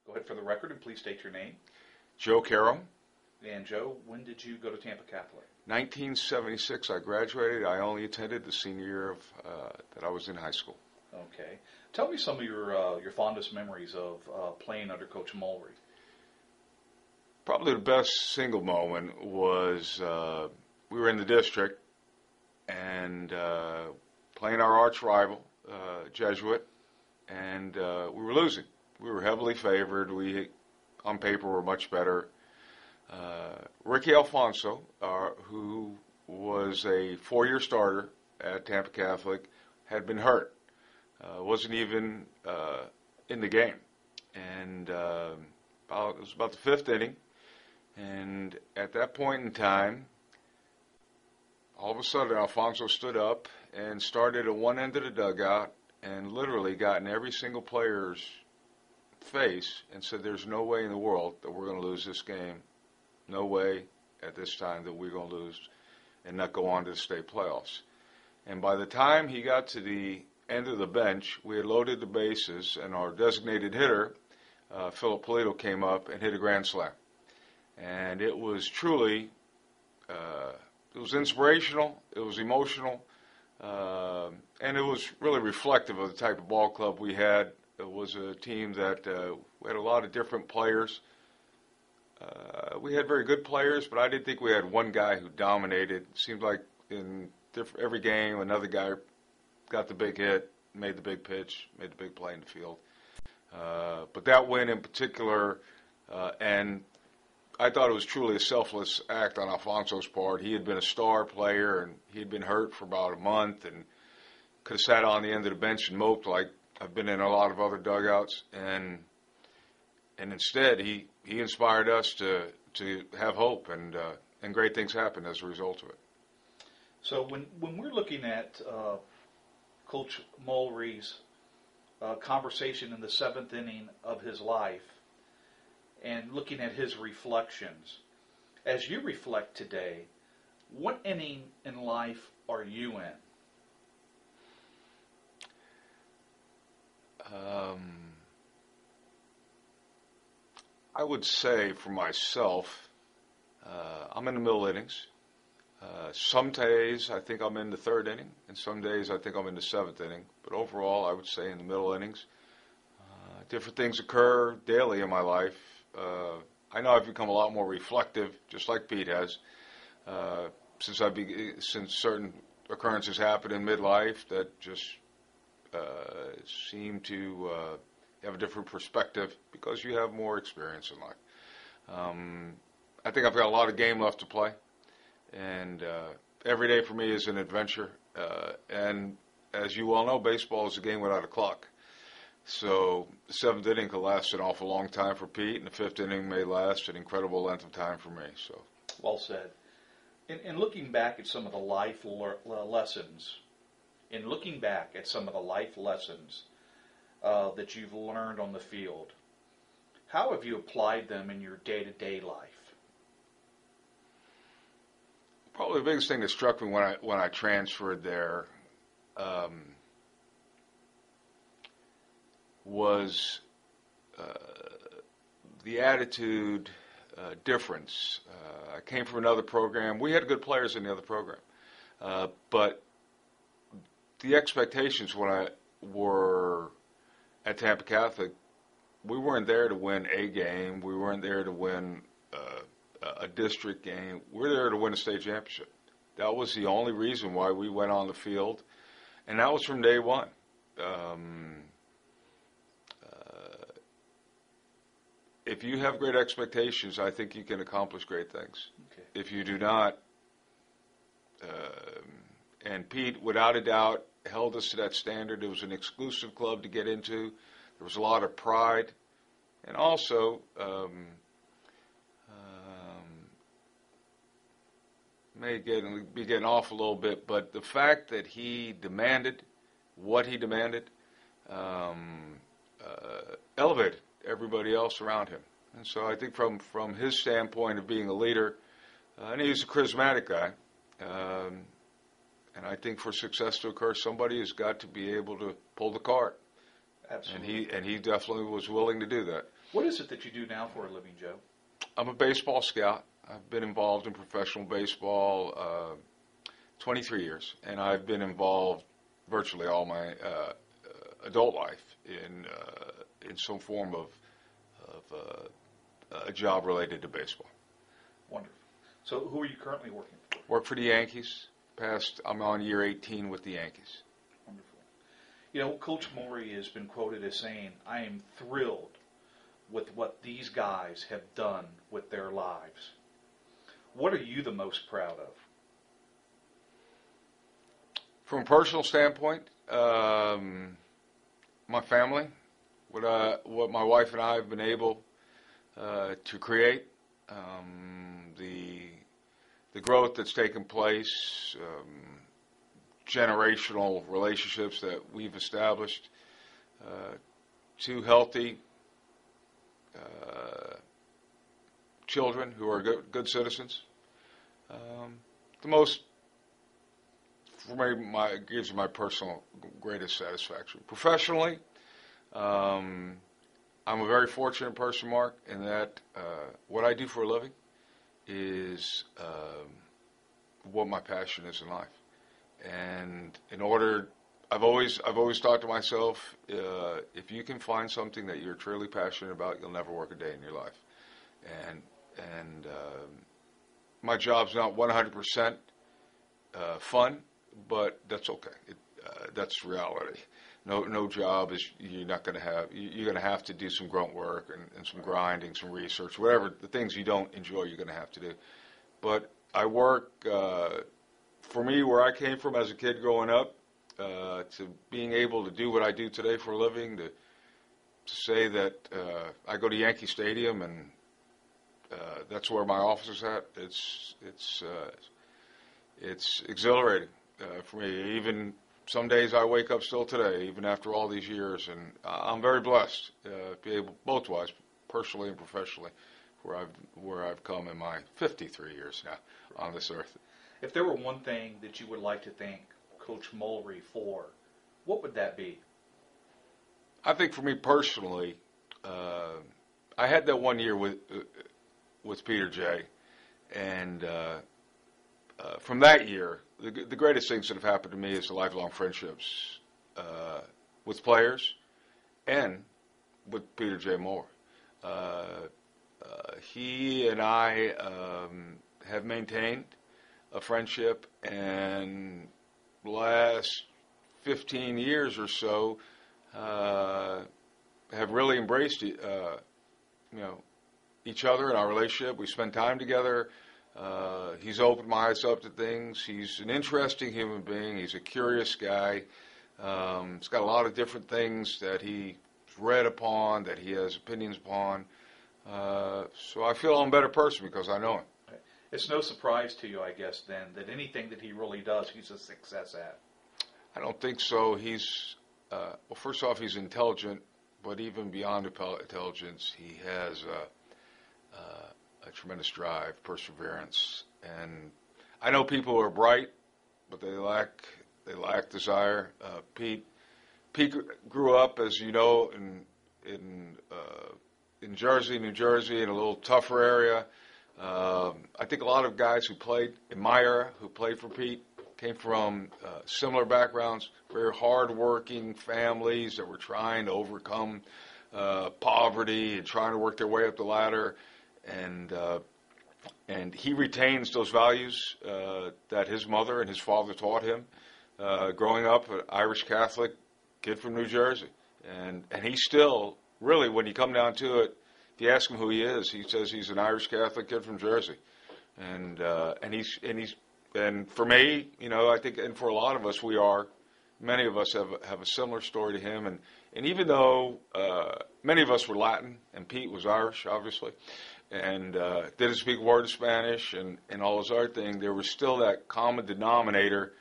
Go ahead for the record and please state your name. Joe Caro. And Joe, when did you go to Tampa Catholic? 1976, I graduated. I only attended the senior year of that I was in high school. Okay. Tell me some of your fondest memories of playing under Coach Mulry. Probably the best single moment was we were in the district and playing our arch rival, Jesuit, and we were losing. We were heavily favored. We, on paper, were much better. Ricky Alfonso, who was a 4-year starter at Tampa Catholic, had been hurt. Wasn't even in the game. And it was about the 5th inning. And at that point in time, all of a sudden, Alfonso stood up and started at one end of the dugout and literally got in every single player's face and said, "There's no way in the world that we're going to lose this game. No way at this time that we're going to lose and not go on to the state playoffs." And by the time he got to the end of the bench, we had loaded the bases, and our designated hitter, Philip Polito, came up and hit a grand slam. And it was truly, it was inspirational, it was emotional, and it was really reflective of the type of ball club we had. It was a team that we had a lot of different players. We had very good players, but I didn't think we had one guy who dominated. It seemed like in every game, another guy got the big hit, made the big pitch, made the big play in the field. But that win in particular, and I thought it was truly a selfless act on Alfonso's part. He had been a star player, and he had been hurt for about a month, and could have sat on the end of the bench and moped like I've been in a lot of other dugouts. And instead, he inspired us to have hope, and great things happened as a result of it. So when we're looking at Coach Mulry's conversation in the 7th inning of his life and looking at his reflections, as you reflect today, what inning in life are you in? I would say for myself, I'm in the middle innings. Some days I think I'm in the 3rd inning, and some days I think I'm in the 7th inning. But overall, I would say in the middle innings. Different things occur daily in my life. I know I've become a lot more reflective, just like Pete has, since certain occurrences happen in midlife that just seem to have a different perspective because you have more experience in life. I think I've got a lot of game left to play, and every day for me is an adventure. And as you well know, baseball is a game without a clock. So the 7th inning could last an awful long time for Pete, and the 5th inning may last an incredible length of time for me. So, well said. In looking back at some of the life lessons, that you've learned on the field, how have you applied them in your day-to-day life? Probably the biggest thing that struck me when I transferred there was the attitude difference. I came from another program. We had good players in the other program, but the expectations when I were at Tampa Catholic, we weren't there to win a game. We weren't there to win a district game. We're there to win a state championship. That was the only reason why we went on the field, and that was from day one. If you have great expectations, I think you can accomplish great things. Okay. If you do not, and Pete, without a doubt, held us to that standard. It was an exclusive club to get into. There was a lot of pride, and also may be getting off a little bit, but the fact that he demanded what he demanded elevated everybody else around him. And so I think from his standpoint of being a leader, and he's a charismatic guy, and I think for success to occur, somebody has got to be able to pull the cart. Absolutely. And he definitely was willing to do that. What is it that you do now for a living, Joe? I'm a baseball scout. I've been involved in professional baseball 23 years, and I've been involved virtually all my adult life in some form of a job related to baseball. Wonderful. So who are you currently working for? Work for the Yankees. I'm on year 18 with the Yankees. Wonderful. You know, Coach Mulry has been quoted as saying, "I am thrilled with what these guys have done with their lives." What are you the most proud of? From a personal standpoint, my family, what my wife and I have been able to create, the growth that's taken place, generational relationships that we've established, two healthy children who are good citizens. The most, for me, gives me my personal greatest satisfaction. Professionally, I'm a very fortunate person, Mark, in that what I do for a living is what my passion is in life. And I've always thought to myself, if you can find something that you're truly passionate about, you'll never work a day in your life. And my job's not 100% fun, but that's okay. That's reality. No job is you're not going to have. You're going to have to do some grunt work and some grinding, some research, whatever the things you don't enjoy, you're going to have to do. But I work. For me, where I came from as a kid growing up, to being able to do what I do today for a living, to say that I go to Yankee Stadium and that's where my office is at. It's exhilarating for me. Even some days I wake up still today, even after all these years, and I'm very blessed to be able, both wise, personally and professionally, where I've come in my 53 years now on this earth. If there were one thing that you would like to thank Coach Mulry for, what would that be? I think for me personally, I had that one year with Peter J. And from that year, the greatest things that have happened to me is the lifelong friendships with players and with Peter J. Moore. He and I have maintained a friendship, and the last 15 years or so have really embraced each other in our relationship. We spend time together. He's opened my eyes up to things. He's an interesting human being. He's a curious guy. He's got a lot of different things that he's read upon, that he has opinions upon. So I feel I'm a better person because I know him. It's no surprise to you, I guess, then, that anything that he really does, he's a success at. I don't think so. He's, well, first off, he's intelligent, but even beyond intelligence, he has a tremendous drive, perseverance. And I know people who are bright, but they lack desire. Pete grew up, as you know, in Jersey, New Jersey, in a little tougher area. I think a lot of guys who played in my era, who played for Pete, came from similar backgrounds, very hard-working families that were trying to overcome poverty and trying to work their way up the ladder. And he retains those values that his mother and his father taught him. Growing up, an Irish Catholic kid from New Jersey, and he still, really, when you come down to it, if you ask him who he is, he says he's an Irish Catholic kid from Jersey, and for me, I think, and for a lot of us, many of us have a similar story to him, and even though many of us were Latin and Pete was Irish, obviously, and didn't speak a word of Spanish and all this other thing, there was still that common denominator,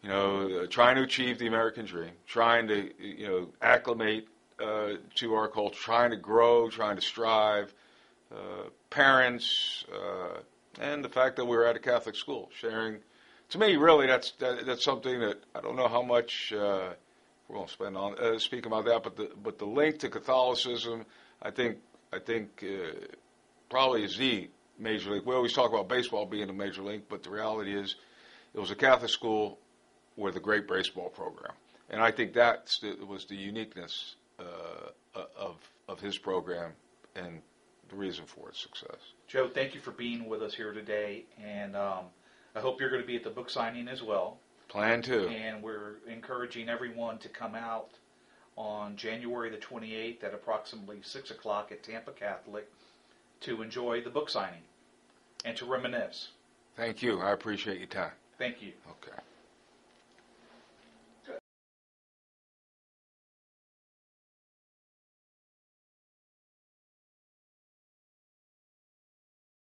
trying to achieve the American dream, trying to acclimate to our culture, trying to grow, trying to strive, parents, and the fact that we were at a Catholic school, sharing. To me, really, that's something that I don't know how much we won't spend on speaking about that, but the link to Catholicism, I think I think probably is the major league. We always talk about baseball being a major league, but the reality is it was a Catholic school with a great baseball program. And I think that was the uniqueness of his program and the reason for its success. Joe, thank you for being with us here today, and I hope you're going to be at the book signing as well. Plan to. And we're encouraging everyone to come out on January the 28th at approximately 6 o'clock at Tampa Catholic to enjoy the book signing and to reminisce. Thank you. I appreciate your time. Thank you. Okay.